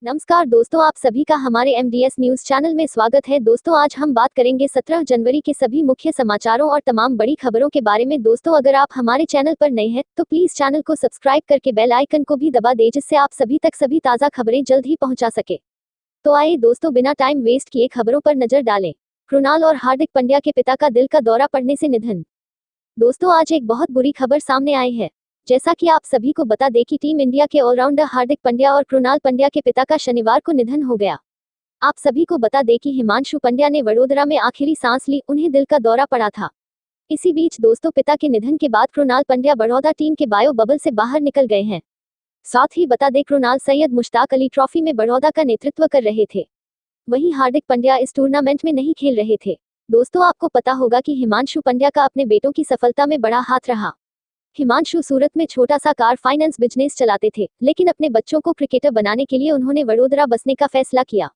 नमस्कार दोस्तों, आप सभी का हमारे एमडीएस न्यूज चैनल में स्वागत है। दोस्तों, आज हम बात करेंगे 17 जनवरी के सभी मुख्य समाचारों और तमाम बड़ी खबरों के बारे में। दोस्तों, अगर आप हमारे चैनल पर नए हैं तो प्लीज चैनल को सब्सक्राइब करके बेल आइकन को भी दबा दें, जिससे आप सभी तक सभी ताज़ा खबरें जल्द ही पहुंचा सके। तो आइए दोस्तों, बिना टाइम वेस्ट किए खबरों पर नजर डालें। कृणाल और हार्दिक पांड्या के पिता का दिल का दौरा पड़ने से निधन। दोस्तों, आज एक बहुत बुरी खबर सामने आई है। जैसा कि आप सभी को बता दें कि टीम इंडिया के ऑलराउंडर हार्दिक पांड्या और कृणाल पांड्या के पिता का शनिवार को निधन हो गया। आप सभी को बता दें कि हिमांशु पांड्या ने वडोदरा में आखिरी सांस ली, उन्हें दिल का दौरा पड़ा था। इसी बीच दोस्तों, पिता के निधन के बाद कृणाल पांड्या बड़ौदा टीम के बायो बबल से बाहर निकल गए हैं। साथ ही बता दें, कृणाल सैयद मुश्ताक अली ट्रॉफी में बड़ौदा का नेतृत्व कर रहे थे। वहीं हार्दिक पांड्या इस टूर्नामेंट में नहीं खेल रहे थे। दोस्तों, आपको पता होगा कि हिमांशु पांड्या का अपने बेटों की सफलता में बड़ा हाथ रहा। हिमांशु सूरत में छोटा सा कार फाइनेंस बिजनेस चलाते थे, लेकिन अपने बच्चों को क्रिकेटर बनाने के लिए उन्होंने वडोदरा बसने का फैसला किया।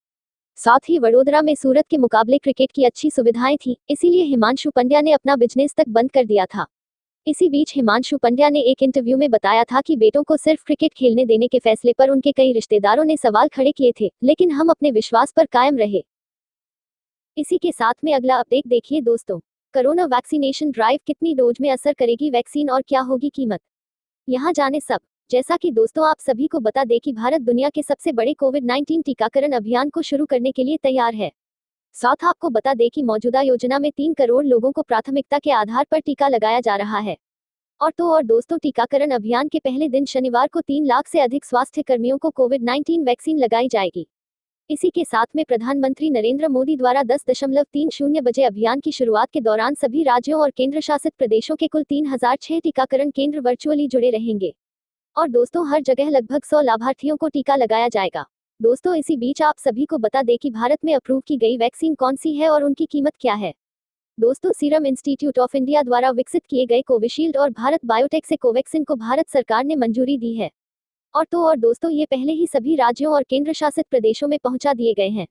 साथ ही वडोदरा में सूरत के मुकाबले क्रिकेट की अच्छी सुविधाएं थी, इसीलिए हिमांशु पांड्या ने अपना बिजनेस तक बंद कर दिया था। इसी बीच हिमांशु पांड्या ने एक इंटरव्यू में बताया था कि बेटों को सिर्फ क्रिकेट खेलने देने के फैसले पर उनके कई रिश्तेदारों ने सवाल खड़े किए थे, लेकिन हम अपने विश्वास पर कायम रहे। इसी के साथ में अगला अपडेट देखिए दोस्तों। कोरोना वैक्सीनेशन ड्राइव कितनी डोज में असर करेगी वैक्सीन और क्या होगी कीमत, यहाँ जाने सब। जैसा कि दोस्तों, आप सभी को बता दें कि भारत दुनिया के सबसे बड़े कोविड-19 टीकाकरण अभियान को शुरू करने के लिए तैयार है। साथ आपको बता दें कि मौजूदा योजना में 3 करोड़ लोगों को प्राथमिकता के आधार पर टीका लगाया जा रहा है। और दोस्तों, टीकाकरण अभियान के पहले दिन शनिवार को 3 लाख से अधिक स्वास्थ्य कर्मियों को कोविड-19 वैक्सीन लगाई जाएगी। इसी के साथ में प्रधानमंत्री नरेंद्र मोदी द्वारा 10.30 बजे अभियान की शुरुआत के दौरान सभी राज्यों और केंद्र शासित प्रदेशों के कुल 3006 टीकाकरण केंद्र वर्चुअली जुड़े रहेंगे। और दोस्तों, हर जगह लगभग 100 लाभार्थियों को टीका लगाया जाएगा। दोस्तों, इसी बीच आप सभी को बता दें कि भारत में अप्रूव की गई वैक्सीन कौन सी है और उनकी कीमत क्या है। दोस्तों, सीरम इंस्टीट्यूट ऑफ इंडिया द्वारा विकसित किए गए कोविशील्ड और भारत बायोटेक से कोवैक्सिन को भारत सरकार ने मंजूरी दी है। और दोस्तों, ये पहले ही सभी राज्यों और केंद्र शासित प्रदेशों में पहुंचा दिए गए हैं।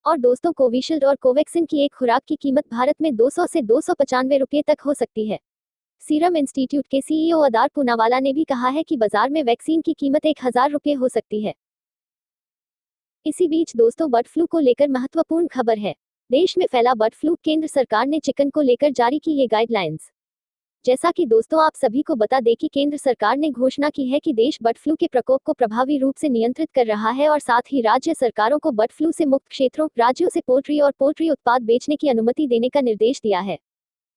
और दोस्तों, कोविशील्ड और कोवैक्सिन की एक खुराक की कीमत भारत में 200 से 295 रुपये तक हो सकती है। सीरम इंस्टीट्यूट के सीईओ अदार पूनावाला ने भी कहा है कि बाजार में वैक्सीन की कीमत 1000 रुपये हो सकती है। इसी बीच दोस्तों, बर्ड फ्लू को लेकर महत्वपूर्ण खबर है। देश में फैला बर्ड फ्लू, केंद्र सरकार ने चिकन को लेकर जारी की ये गाइडलाइंस। जैसा कि दोस्तों, आप सभी को बता दें कि केंद्र सरकार ने घोषणा की है कि देश बर्ड फ्लू के प्रकोप को प्रभावी रूप से नियंत्रित कर रहा है और साथ ही राज्य सरकारों को बर्ड फ्लू से मुक्त क्षेत्रों, राज्यों से पोल्ट्री और पोल्ट्री उत्पाद बेचने की अनुमति देने का निर्देश दिया है।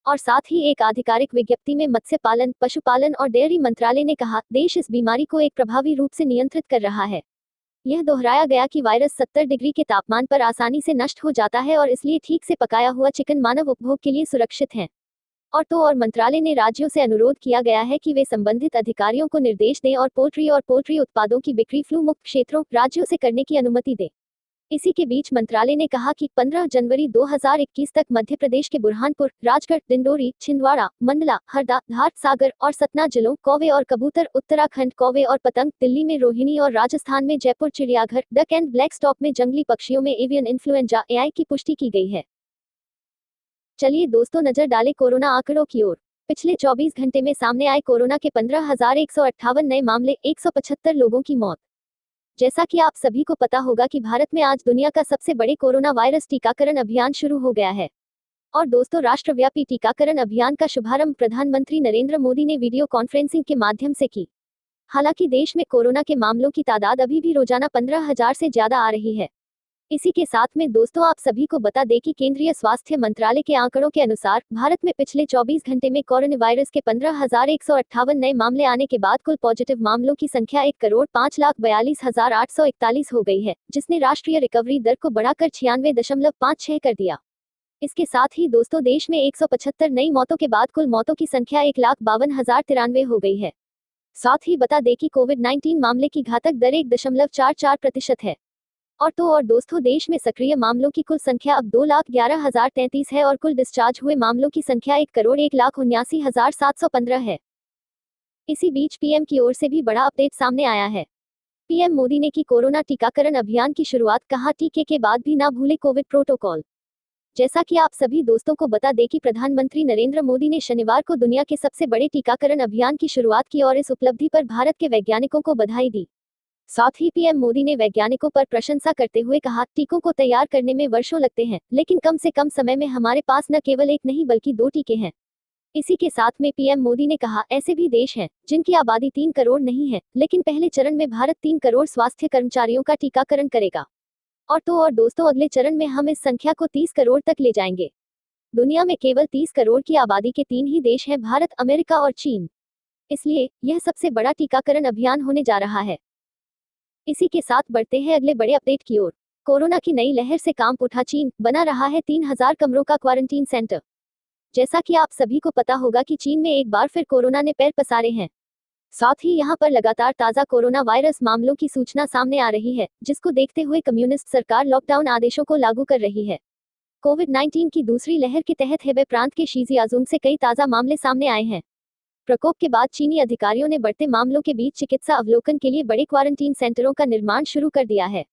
और साथ ही एक आधिकारिक विज्ञप्ति में मत्स्य पालन, पशुपालन और डेयरी मंत्रालय ने कहा, देश इस बीमारी को एक प्रभावी रूप से नियंत्रित कर रहा है। यह दोहराया गया कि वायरस 70 डिग्री के तापमान पर आसानी से नष्ट हो जाता है और इसलिए ठीक से पकाया हुआ चिकन मानव उपभोग के लिए सुरक्षित है। और मंत्रालय ने राज्यों से अनुरोध किया गया है कि वे संबंधित अधिकारियों को निर्देश दें और पोल्ट्री उत्पादों की बिक्री फ्लू मुक्त क्षेत्रों, राज्यों से करने की अनुमति दें। इसी के बीच मंत्रालय ने कहा कि 15 जनवरी 2021 तक मध्य प्रदेश के बुरहानपुर, राजगढ़, डिंडोरी, छिंदवाड़ा, मंडला, हरदा, धार, सागर और सतना जिलों, कौवे और कबूतर, उत्तराखंड कौवे और पतंग, दिल्ली में रोहिणी और राजस्थान में जयपुर चिड़ियाघर, डक एंड ब्लैक स्टॉक में जंगली पक्षियों में एवियन इन्फ्लुएंजा एआई की पुष्टि की गई है। चलिए दोस्तों, नजर डालें कोरोना आंकड़ों की ओर। पिछले 24 घंटे में सामने आए कोरोना के 15,158 नए मामले, 175 लोगों की मौत। जैसा कि आप सभी को पता होगा कि भारत में आज दुनिया का सबसे बड़े कोरोना वायरस टीकाकरण अभियान शुरू हो गया है। और दोस्तों, राष्ट्रव्यापी टीकाकरण अभियान का शुभारंभ प्रधानमंत्री नरेंद्र मोदी ने वीडियो कॉन्फ्रेंसिंग के माध्यम से की। हालांकि देश में कोरोना के मामलों की तादाद अभी भी रोजाना 15,000 से ज्यादा आ रही है। इसी के साथ में दोस्तों, आप सभी को बता दें कि केंद्रीय स्वास्थ्य मंत्रालय के आंकड़ों के अनुसार भारत में पिछले 24 घंटे में कोरोना वायरस के 15,158 नए मामले आने के बाद कुल पॉजिटिव मामलों की संख्या 1,05,42,841 हो गई है, जिसने राष्ट्रीय रिकवरी दर को बढ़ाकर 96.56 कर दिया। इसके साथ ही दोस्तों, देश में 175 नई मौतों के बाद कुल मौतों की संख्या 1,52,093 हो गई है। साथ ही बता दें कि कोविड-19 मामले की घातक दर 1.44% है। और दोस्तों, देश में सक्रिय मामलों की कुल संख्या अब 2,11,033 है और कुल डिस्चार्ज हुए मामलों की संख्या 1,01,79,715 है। इसी बीच पीएम की ओर से भी बड़ा अपडेट सामने आया है। पीएम मोदी ने की कोरोना टीकाकरण अभियान की शुरुआत, कहा टीके के बाद भी ना भूले कोविड प्रोटोकॉल। जैसा कि आप सभी दोस्तों को बता दें कि प्रधानमंत्री नरेंद्र मोदी ने शनिवार को दुनिया के सबसे बड़े टीकाकरण अभियान की शुरुआत की और इस उपलब्धि पर भारत के वैज्ञानिकों को बधाई दी। साथ ही पीएम मोदी ने वैज्ञानिकों पर प्रशंसा करते हुए कहा, टीकों को तैयार करने में वर्षों लगते हैं, लेकिन कम से कम समय में हमारे पास न केवल एक नहीं बल्कि 2 टीके हैं। इसी के साथ में पीएम मोदी ने कहा, ऐसे भी देश हैं जिनकी आबादी 3 करोड़ नहीं है, लेकिन पहले चरण में भारत 3 करोड़ स्वास्थ्य कर्मचारियों का टीकाकरण करेगा। और दोस्तों, अगले चरण में हम इस संख्या को 30 करोड़ तक ले जाएंगे। दुनिया में केवल 30 करोड़ की आबादी के 3 ही देश हैं, भारत, अमेरिका और चीन। इसलिए यह सबसे बड़ा टीकाकरण अभियान होने जा रहा है। इसी के साथ बढ़ते हैं अगले बड़े अपडेट की ओर। कोरोना की नई लहर से कांप उठा चीन, बना रहा है 3000 कमरों का क्वारंटीन सेंटर। जैसा कि आप सभी को पता होगा कि चीन में एक बार फिर कोरोना ने पैर पसारे हैं। साथ ही यहां पर लगातार ताजा कोरोना वायरस मामलों की सूचना सामने आ रही है, जिसको देखते हुए कम्युनिस्ट सरकार लॉकडाउन आदेशों को लागू कर रही है। कोविड-19 की दूसरी लहर के तहत हेबे प्रांत के शीजियाजुंग से कई ताजा मामले सामने आए हैं। प्रकोप के बाद चीनी अधिकारियों ने बढ़ते मामलों के बीच चिकित्सा अवलोकन के लिए बड़े क्वारंटीन सेंटरों का निर्माण शुरू कर दिया है।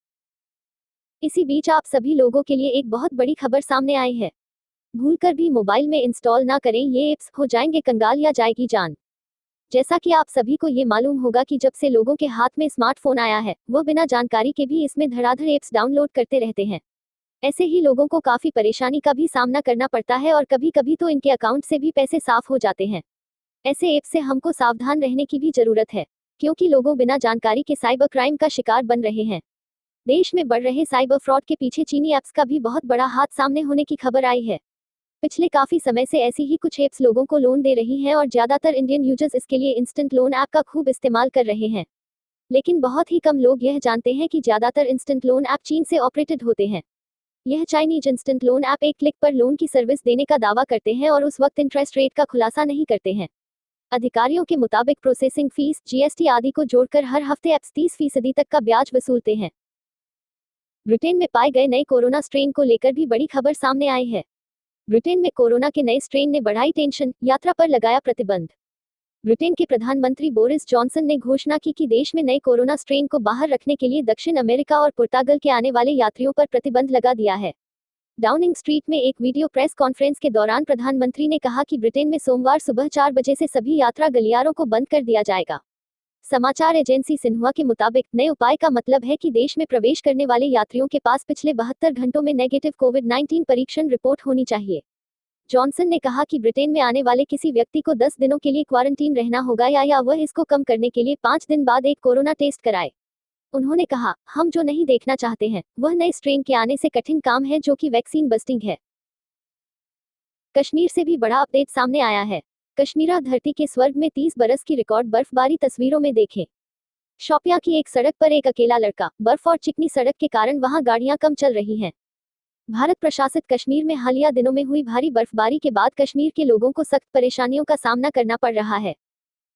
इसी बीच आप सभी लोगों के लिए एक बहुत बड़ी खबर सामने आई है। भूलकर भी मोबाइल में इंस्टॉल ना करें ये ऐप्स, हो जाएंगे कंगाल या जाएगी जान। जैसा कि आप सभी को ये मालूम होगा कि जब से लोगों के हाथ में स्मार्टफोन आया है, वो बिना जानकारी के भी इसमें धड़ाधड़ ऐप्स डाउनलोड करते रहते हैं। ऐसे ही लोगों को काफी परेशानी का भी सामना करना पड़ता है और कभी कभी तो इनके अकाउंट से भी पैसे साफ हो जाते हैं। ऐसे ऐप से हमको सावधान रहने की भी जरूरत है, क्योंकि लोगों बिना जानकारी के साइबर क्राइम का शिकार बन रहे हैं। देश में बढ़ रहे साइबर फ्रॉड के पीछे चीनी ऐप्स का भी बहुत बड़ा हाथ सामने होने की खबर आई है। पिछले काफी समय से ऐसी ही कुछ ऐप्स लोगों को लोन दे रही हैं और ज्यादातर इंडियन यूजर्स इसके लिए इंस्टेंट लोन ऐप का खूब इस्तेमाल कर रहे हैं। लेकिन बहुत ही कम लोग यह जानते हैं कि ज्यादातर इंस्टेंट लोन ऐप चीन से ऑपरेटेड होते हैं। यह चाइनीज इंस्टेंट लोन ऐप एक क्लिक पर लोन की सर्विस देने का दावा करते हैं और उस वक्त इंटरेस्ट रेट का खुलासा नहीं करते हैं। अधिकारियों के मुताबिक प्रोसेसिंग फीस, जीएसटी आदि को जोड़कर हर हफ्ते ऐप्स 30% तक का ब्याज वसूलते हैं। ब्रिटेन में पाए गए नए कोरोना स्ट्रेन को लेकर भी बड़ी खबर सामने आई है। ब्रिटेन में कोरोना के नए स्ट्रेन ने बढ़ाई टेंशन, यात्रा पर लगाया प्रतिबंध। ब्रिटेन के प्रधानमंत्री बोरिस जॉनसन ने घोषणा की कि देश में नए कोरोना स्ट्रेन को बाहर रखने के लिए दक्षिण अमेरिका और पुर्तगाल के आने वाले यात्रियों पर प्रतिबंध लगा दिया है। डाउनिंग स्ट्रीट में एक वीडियो प्रेस कॉन्फ्रेंस के दौरान प्रधानमंत्री ने कहा कि ब्रिटेन में सोमवार सुबह 4 बजे से सभी यात्रा गलियारों को बंद कर दिया जाएगा। समाचार एजेंसी सिन्हुआ के मुताबिक नए उपाय का मतलब है कि देश में प्रवेश करने वाले यात्रियों के पास पिछले 72 घंटों में नेगेटिव कोविड-19 परीक्षण रिपोर्ट होनी चाहिए। जॉनसन ने कहा कि ब्रिटेन में आने वाले किसी व्यक्ति को 10 दिनों के लिए क्वारंटीन रहना होगा या वह इसको कम करने के लिए 5 दिन बाद एक कोरोना टेस्ट कराए। उन्होंने कहा, हम जो नहीं देखना चाहते हैं वह नए स्ट्रेन के आने से कठिन काम है, जो कि वैक्सीन बस्टिंग है। कश्मीर से भी बड़ा अपडेट सामने आया है। कश्मीरा धरती के स्वर्ग में 30 बरस की रिकॉर्ड बर्फबारी तस्वीरों में देखें। शोपियां की एक सड़क पर एक अकेला लड़का, बर्फ और चिकनी सड़क के कारण वहां गाड़ियां कम चल रही हैं। भारत प्रशासित कश्मीर में हालिया दिनों में हुई भारी बर्फबारी के बाद कश्मीर के लोगों को सख्त परेशानियों का सामना करना पड़ रहा है।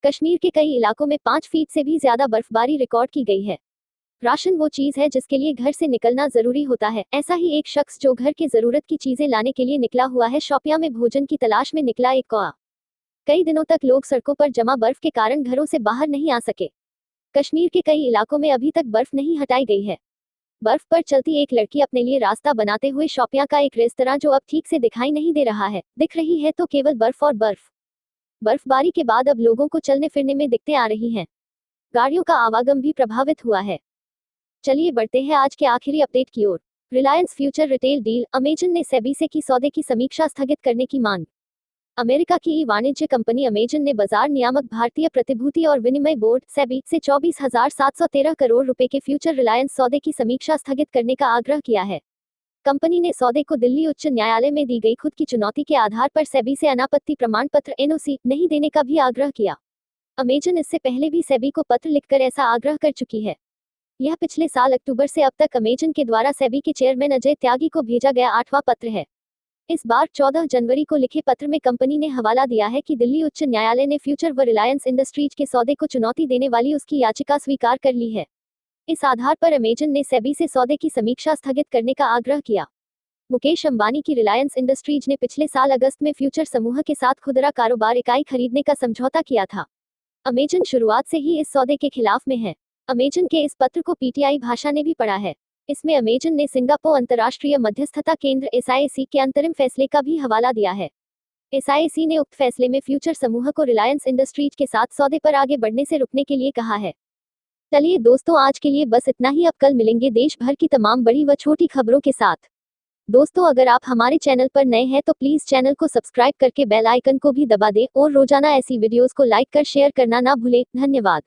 कश्मीर के कई इलाकों में 5 फीट से भी ज्यादा बर्फबारी रिकॉर्ड की गई है। राशन वो चीज है जिसके लिए घर से निकलना जरूरी होता है। ऐसा ही एक शख्स जो घर के जरूरत की चीजें लाने के लिए निकला हुआ है। शोपियां में भोजन की तलाश में निकला एक कौआ। कई दिनों तक लोग सड़कों पर जमा बर्फ के कारण घरों से बाहर नहीं आ सके। कश्मीर के कई इलाकों में अभी तक बर्फ नहीं हटाई गई है। बर्फ पर चलती एक लड़की अपने लिए रास्ता बनाते हुए शोपियां का एक रेस्तरां, जो अब ठीक से दिखाई नहीं दे रहा है, दिख रही है तो केवल बर्फ और बर्फ। बर्फबारी के बाद अब लोगों को चलने फिरने में दिक्कतें आ रही हैं। गाड़ियों का आवागमन भी प्रभावित हुआ है। चलिए बढ़ते हैं आज के आखिरी अपडेट की ओर। रिलायंस फ्यूचर रिटेल डील, अमेजन ने सेबी से की सौदे की समीक्षा स्थगित करने की मांग। अमेरिका की वाणिज्य कंपनी अमेजन ने बाजार नियामक भारतीय प्रतिभूति और विनिमय बोर्ड सेबी से 24,713 करोड़ रुपए के फ्यूचर रिलायंस सौदे की समीक्षा स्थगित करने का आग्रह किया है। कंपनी ने सौदे को दिल्ली उच्च न्यायालय में दी गई खुद की चुनौती के आधार पर सेबी से अनापत्ति प्रमाण पत्र एनओसी नहीं देने का भी आग्रह किया। अमेजन इससे पहले भी सेबी को पत्र लिखकर ऐसा आग्रह कर चुकी है। यह पिछले साल अक्टूबर से अब तक अमेजन के द्वारा सेबी के चेयरमैन अजय त्यागी को भेजा गया 8वां पत्र है। इस बार 14 जनवरी को लिखे पत्र में कंपनी ने हवाला दिया है कि दिल्ली उच्च न्यायालय ने फ्यूचर व रिलायंस इंडस्ट्रीज के सौदे को चुनौती देने वाली उसकी याचिका स्वीकार कर ली है। इस आधार पर अमेजन ने सेबी से सौदे की समीक्षा स्थगित करने का आग्रह किया। मुकेश अंबानी की रिलायंस इंडस्ट्रीज ने पिछले साल अगस्त में फ्यूचर समूह के साथ खुदरा कारोबार इकाई खरीदने का समझौता किया था। अमेजन शुरुआत से ही इस सौदे के खिलाफ में है। अमेजन के इस पत्र को पीटीआई भाषा ने भी पढ़ा है। इसमें अमेजन ने सिंगापुर अंतर्राष्ट्रीय मध्यस्थता केंद्र एसआईसी के अंतरिम फैसले का भी हवाला दिया है। एसआईसी ने उक्त फैसले में फ्यूचर समूह को रिलायंस इंडस्ट्रीज के साथ सौदे पर आगे बढ़ने से रुकने के लिए कहा है। चलिए दोस्तों, आज के लिए बस इतना ही। अब कल मिलेंगे देश भर की तमाम बड़ी व छोटी खबरों के साथ। दोस्तों, अगर आप हमारे चैनल पर नए हैं तो प्लीज चैनल को सब्सक्राइब करके बेल आइकन को भी दबा दें और रोजाना ऐसी वीडियोस को लाइक कर शेयर करना ना भूलें। धन्यवाद।